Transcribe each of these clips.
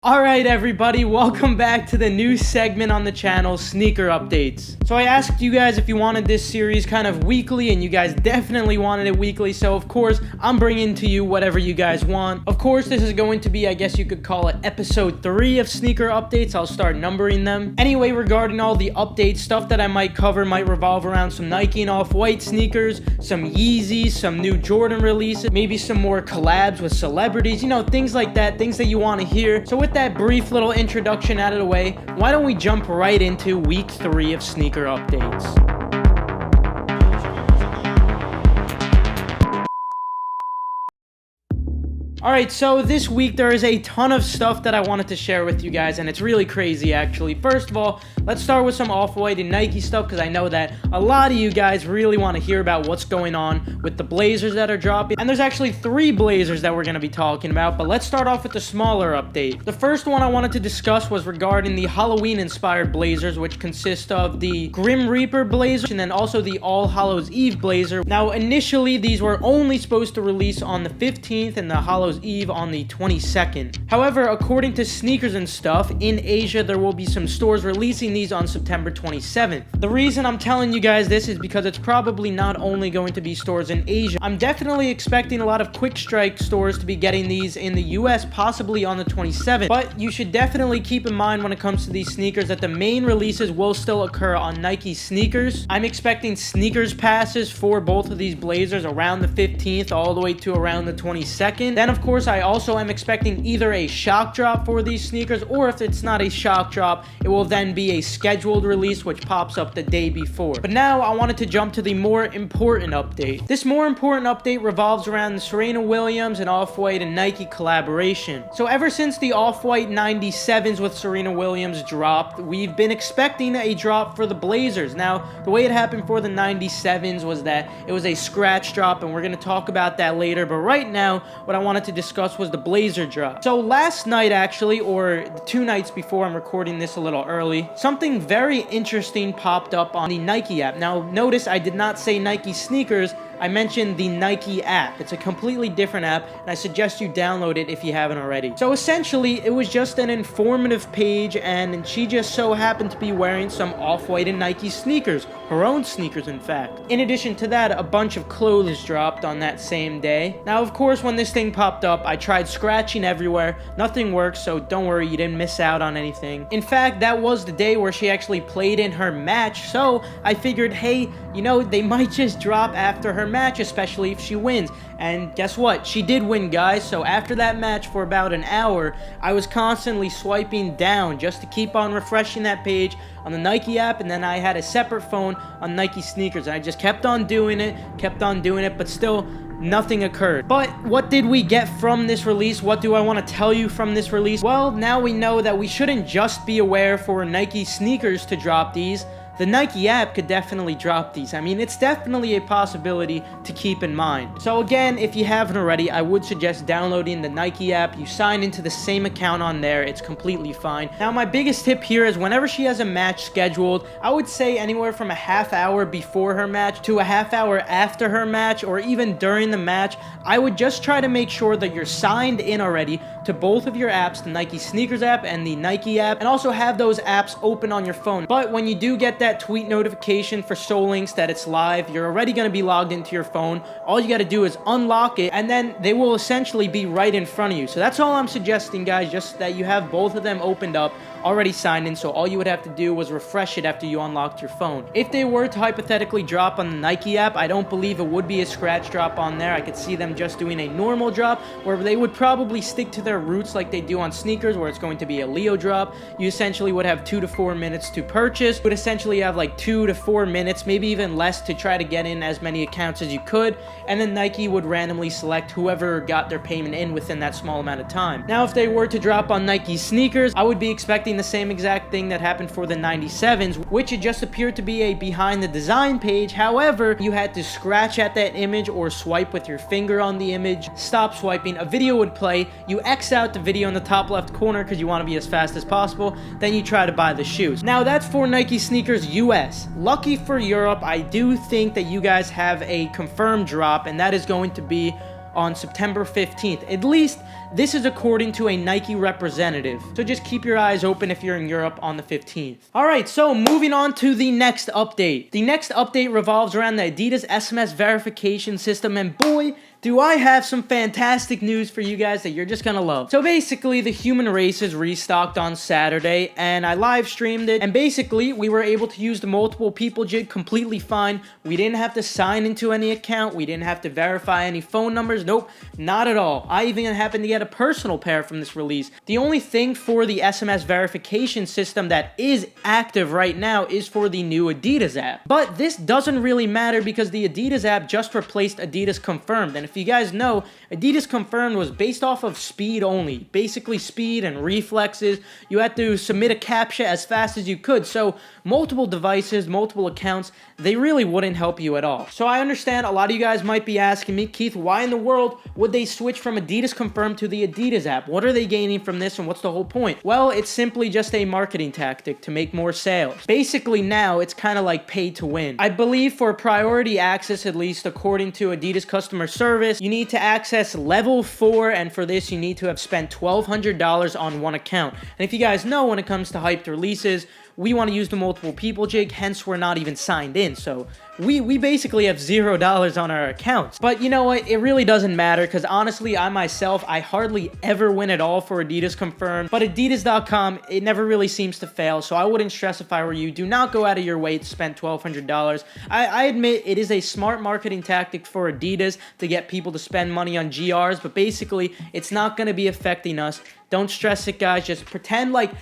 Alright everybody, welcome back to the new segment on the channel, Sneaker Updates. So I asked you guys if you wanted this series kind of weekly, and you guys definitely wanted it weekly, so of course, I'm bringing to you whatever you guys want. Of course, this is going to be, I guess you could call it episode 3 of Sneaker Updates. I'll start numbering them. Anyway, regarding all the updates, stuff that I might cover might revolve around some Nike and Off-White sneakers, some Yeezys, some new Jordan releases, maybe some more collabs with celebrities, you know, things like that, things that you want to hear. So with that brief little introduction out of the way, why don't we jump right into week 3 of Sneaker Updates. Alright, so this week there is a ton of stuff that I wanted to share with you guys, and it's really crazy actually. First of all, let's start with some Off-White and Nike stuff, because I know that a lot of you guys really want to hear about what's going on with the Blazers that are dropping. And there's actually 3 Blazers that we're going to be talking about, but let's start off with the smaller update. The first one I wanted to discuss was regarding the Halloween-inspired Blazers, which consist of the Grim Reaper Blazer and then also the All Hallows Eve Blazer. Now, initially, these were only supposed to release on the 15th and the Hallows Eve on the 22nd. However, according to Sneakers and Stuff, in Asia there will be some stores releasing these on September 27th. The reason I'm telling you guys this is because it's probably not only going to be stores in Asia. I'm definitely expecting a lot of Quick Strike stores to be getting these in the US, possibly on the 27th. But you should definitely keep in mind when it comes to these sneakers that the main releases will still occur on Nike sneakers. I'm expecting sneakers passes for both of these Blazers around the 15th all the way to around the 22nd. Then of course I also am expecting either a shock drop for these sneakers, or if it's not a shock drop, it will then be a scheduled release which pops up the day before. But now I wanted to jump to the more important update. This more important update revolves around the Serena Williams and Off-White and Nike collaboration. So ever since the Off-White 97s with Serena Williams dropped, we've been expecting a drop for the Blazers. Now, the way it happened for the 97s was that it was a scratch drop, and we're going to talk about that later. But right now, what I wanted to discuss was the Blazer drop. So last night actually, or 2 nights before, I'm recording this a little early, something very interesting popped up on the Nike app. Now notice I did not say Nike sneakers, I mentioned the Nike app. It's a completely different app, and I suggest you download it if you haven't already. So essentially, it was just an informative page, and she just so happened to be wearing some Off-White and Nike sneakers. Her own sneakers, in fact. In addition to that, a bunch of clothes dropped on that same day. Now, of course, when this thing popped up, I tried scratching everywhere. Nothing worked, so don't worry, you didn't miss out on anything. In fact, that was the day where she actually played in her match, so I figured, hey, you know, they might just drop after her match, especially if she wins. And guess what? She did win, guys. So after that match for about an hour, I was constantly swiping down just to keep on refreshing that page on the Nike app, and then I had a separate phone on Nike sneakers. I just kept on doing it, but still nothing occurred. But what did we get from this release? What do I want to tell you from this release? Well, now we know that we shouldn't just be aware for Nike sneakers to drop these. The Nike app could definitely drop these. I mean, it's definitely a possibility to keep in mind. So again, if you haven't already, I would suggest downloading the Nike app. You sign into the same account on there. It's completely fine. Now, my biggest tip here is whenever she has a match scheduled, I would say anywhere from a half hour before her match to a half hour after her match, or even during the match, I would just try to make sure that you're signed in already to both of your apps, the Nike Sneakers app and the Nike app, and also have those apps open on your phone. But when you do get that tweet notification for Solinks that it's live, you're already going to be logged into your phone. All you got to do is unlock it, and then they will essentially be right in front of you. So that's all I'm suggesting, guys, just that you have both of them opened up, already signed in, so all you would have to do was refresh it after you unlocked your phone. If they were to hypothetically drop on the Nike app, I don't believe it would be a scratch drop on there. I could see them just doing a normal drop, where they would probably stick to their roots like they do on sneakers, where it's going to be a Leo drop. You essentially would have 2 to 4 minutes to purchase. You would essentially have like 2 to 4 minutes, maybe even less, to try to get in as many accounts as you could, and then Nike would randomly select whoever got their payment in within that small amount of time. Now, if they were to drop on Nike sneakers, I would be expecting the same exact thing that happened for the 97s, which it just appeared to be a behind the design page. However, you had to scratch at that image or swipe with your finger on the image. Stop swiping, a video would play, you X out the video in the top left corner because you want to be as fast as possible, then you try to buy the shoes. Now, that's for Nike sneakers US. Lucky for Europe, I do think that you guys have a confirmed drop, and that is going to be on September 15th. At least this is according to a Nike representative. So just keep your eyes open if you're in Europe on the 15th. Alright, so moving on to the next update. The next update revolves around the Adidas SMS verification system, and boy, do I have some fantastic news for you guys that you're just gonna love. So basically, the human race is restocked on Saturday, and I live streamed it, and basically, we were able to use the multiple people jig completely fine. We didn't have to sign into any account. We didn't have to verify any phone numbers. Nope, not at all. I even happened to get a personal pair from this release. The only thing for the SMS verification system that is active right now is for the new Adidas app. But this doesn't really matter because the Adidas app just replaced Adidas Confirmed, and if you guys know, Adidas Confirmed was based off of speed only. Basically speed and reflexes. You had to submit a CAPTCHA as fast as you could. So multiple devices, multiple accounts, they really wouldn't help you at all. So I understand a lot of you guys might be asking me, Keith, why in the world would they switch from Adidas Confirmed to the Adidas app? What are they gaining from this and what's the whole point? Well, it's simply just a marketing tactic to make more sales. Basically now it's kind of like pay to win. I believe for priority access, at least according to Adidas customer service, you need to access level 4, and for this you need to have spent $1,200 on one account. And if you guys know, when it comes to hyped releases, we want to use the multiple people jig, hence we're not even signed in. So we basically have $0 on our accounts. But you know what? It really doesn't matter because honestly, I myself, I hardly ever win at all for Adidas Confirmed. But Adidas.com, it never really seems to fail. So I wouldn't stress if I were you. Do not go out of your way to spend $1,200. I admit it is a smart marketing tactic for Adidas to get people to spend money on GRs. But basically, it's not going to be affecting us. Don't stress it, guys. Just pretend like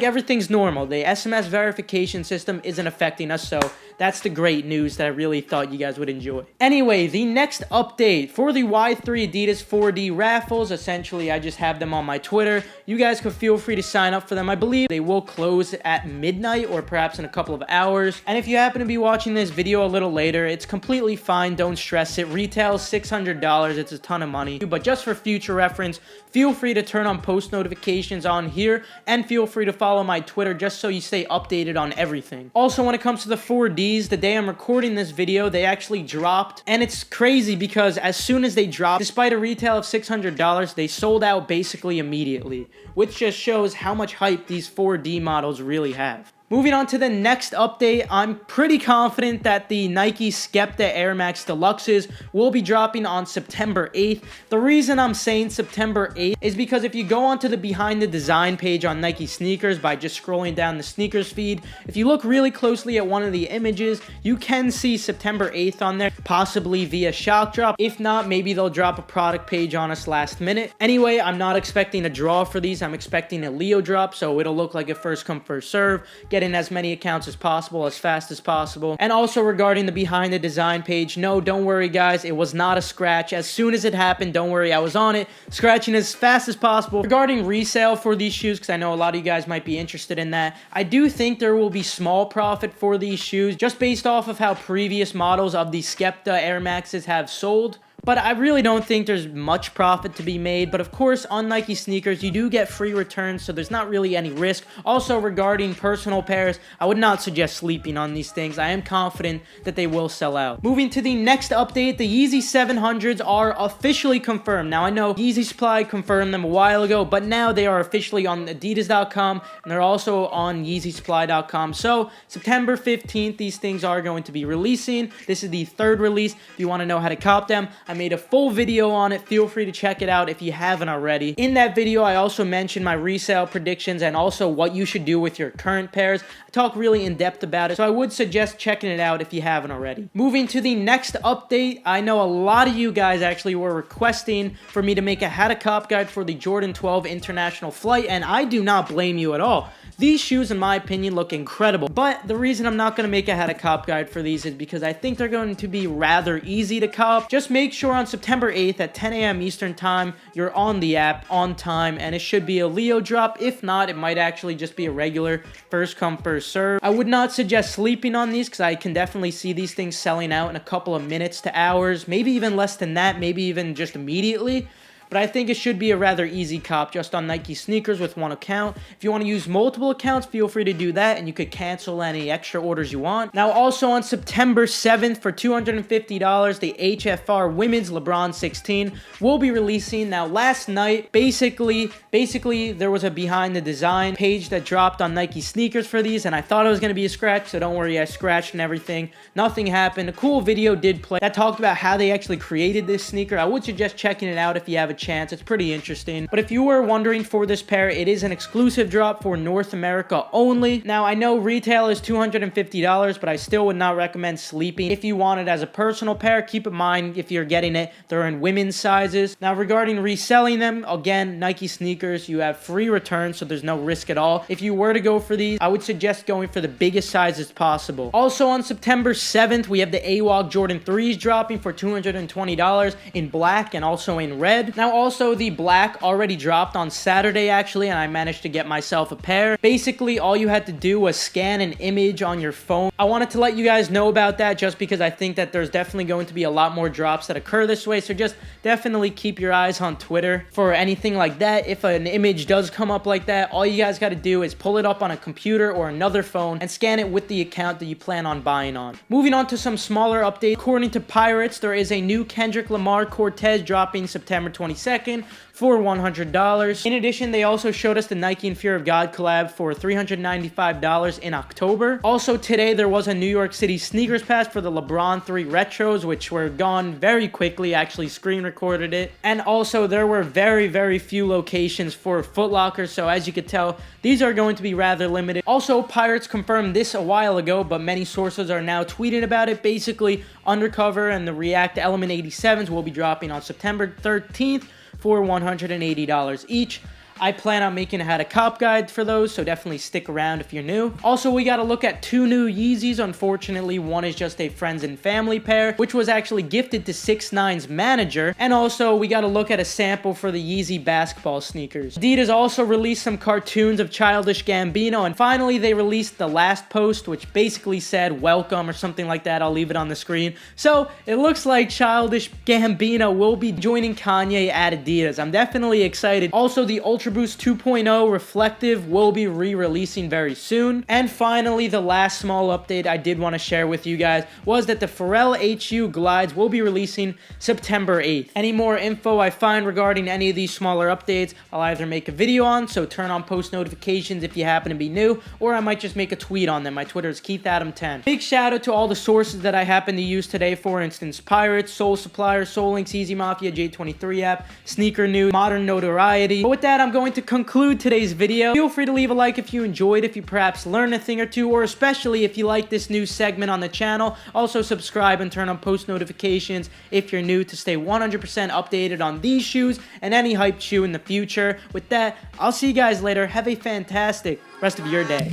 everything's normal. The SMS verification system isn't affecting us, so that's the great news that I really thought you guys would enjoy. Anyway, the next update for the Y3 Adidas 4D raffles. Essentially, I just have them on my Twitter. You guys could feel free to sign up for them. I believe they will close at midnight or perhaps in a couple of hours. And if you happen to be watching this video a little later, it's completely fine. Don't stress it. Retails $600. It's a ton of money. But just for future reference, feel free to turn on post notifications on here and feel free to follow my Twitter just so you stay updated on everything. Also, when it comes to the 4Ds, the day I'm recording this video, they actually dropped, and it's crazy because as soon as they dropped, despite a retail of $600, they sold out basically immediately, which just shows how much hype these 4D models really have. Moving on to the next update, I'm pretty confident that the Nike Skepta Air Max Deluxes will be dropping on September 8th. The reason I'm saying September 8th is because if you go onto the behind the design page on Nike sneakers by just scrolling down the sneakers feed, if you look really closely at one of the images, you can see September 8th on there, possibly via shock drop. If not, maybe they'll drop a product page on us last minute. Anyway, I'm not expecting a draw for these. I'm expecting a Leo drop, so it'll look like a first come first serve. Get in as many accounts as possible, as fast as possible. And also regarding the behind the design page, no, don't worry guys, it was not a scratch. As soon as it happened, don't worry, I was on it, scratching as fast as possible. Regarding resale for these shoes, because I know a lot of you guys might be interested in that, I do think there will be small profit for these shoes, just based off of how previous models of the Skepta Air Maxes have sold. But I really don't think there's much profit to be made. But of course, on Nike sneakers, you do get free returns, so there's not really any risk. Also, regarding personal pairs, I would not suggest sleeping on these things. I am confident that they will sell out. Moving to the next update, the Yeezy 700s are officially confirmed. Now, I know Yeezy Supply confirmed them a while ago, but now they are officially on Adidas.com, and they're also on YeezySupply.com. So, September 15th, these things are going to be releasing. This is the third release. If you want to know how to cop them, I made a full video on it. Feel free to check it out if you haven't already. In that video, I also mentioned my resale predictions and also what you should do with your current pairs. I talk really in depth about it, so I would suggest checking it out if you haven't already. Moving to the next update, I know a lot of you guys actually were requesting for me to make a how to cop guide for the Jordan 12 International Flight, and I do not blame you at all. These shoes, in my opinion, look incredible. But the reason I'm not going to make a how to cop guide for these is because I think they're going to be rather easy to cop. Just make sure on September 8th at 10 a.m. Eastern Time, you're on the app on time, and it should be a Leo drop. If not, it might actually just be a regular first come, first serve. I would not suggest sleeping on these because I can definitely see these things selling out in a couple of minutes to hours, maybe even less than that, maybe even just immediately. but I think it should be a rather easy cop just on Nike sneakers with one account. If you want to use multiple accounts, feel free to do that, and you could cancel any extra orders you want. Now, also on September 7th for $250, the HFR Women's LeBron 16 will be releasing. Now, last night, basically there was a behind the design page that dropped on Nike sneakers for these, and I thought it was going to be a scratch, so don't worry, I scratched and everything. Nothing happened. A cool video did play that talked about how they actually created this sneaker. I would suggest checking it out if you have a chance. It's pretty interesting. But if you were wondering for this pair, it is an exclusive drop for North America only. Now, I know retail is $250, but I still would not recommend sleeping. If you want it as a personal pair, keep in mind if you're getting it, they're in women's sizes. Now, regarding reselling them, again, Nike sneakers, you have free returns, so there's no risk at all. If you were to go for these, I would suggest going for the biggest sizes possible. Also on September 7th, we have the AWOG Jordan 3s dropping for $220 in black and also in red. Now, also the black already dropped on Saturday actually, and I managed to get myself a pair. Basically, all you had to do was scan an image on your phone. I wanted to let you guys know about that just because I think that there's definitely going to be a lot more drops that occur this way, so just definitely keep your eyes on Twitter for anything like that. If an image does come up like that, all you guys got to do is pull it up on a computer or another phone and scan it with the account that you plan on buying on. Moving on to some smaller updates. According to Pirates, there is a new Kendrick Lamar Cortez dropping September 22nd for $100. In addition, they also showed us the Nike and Fear of God collab for $395 in October. Also today, there was a New York City sneakers pass for the LeBron 3 retros, which were gone very quickly. I actually screen recorded it. And also, there were very few locations for Foot Locker, so as you could tell, these are going to be rather limited. Also, Pirates confirmed this a while ago, but many sources are now tweeting about it. Basically, Undercover and the React Element 87s will be dropping on September 13th for $180 each. I plan on making a cop guide for those, so definitely stick around if you're new. Also, we got to look at 2 new Yeezys. Unfortunately, one is just a friends and family pair, which was actually gifted to 6ix9ine's manager. And also, we got to look at a sample for the Yeezy basketball sneakers. Adidas also released some cartoons of Childish Gambino. And finally, they released the last post, which basically said, welcome or something like that. I'll leave it on the screen. So, it looks like Childish Gambino will be joining Kanye at Adidas. I'm definitely excited. Also, the Ultra Boost 2.0 Reflective will be re-releasing very soon. And finally, the last small update I did want to share with you guys was that the Pharrell HU Glides will be releasing September 8th. Any more info I find regarding any of these smaller updates, I'll either make a video on, so turn on post notifications if you happen to be new, or I might just make a tweet on them. My Twitter is KeithAdam10. Big shout out to all the sources that I happen to use today, for instance, Pirates, Soul Supplier, Soul Links, Easy Mafia, J23 app, Sneaker News, Modern Notoriety. But with that, I'm going to conclude today's video. Feel free to leave a like if you enjoyed, if you perhaps learned a thing or two, or especially if you like this new segment on the channel. Also subscribe and turn on post notifications if you're new to stay 100% updated on these shoes and any hyped shoe in the future. With that, I'll see you guys later. Have a fantastic rest of your day.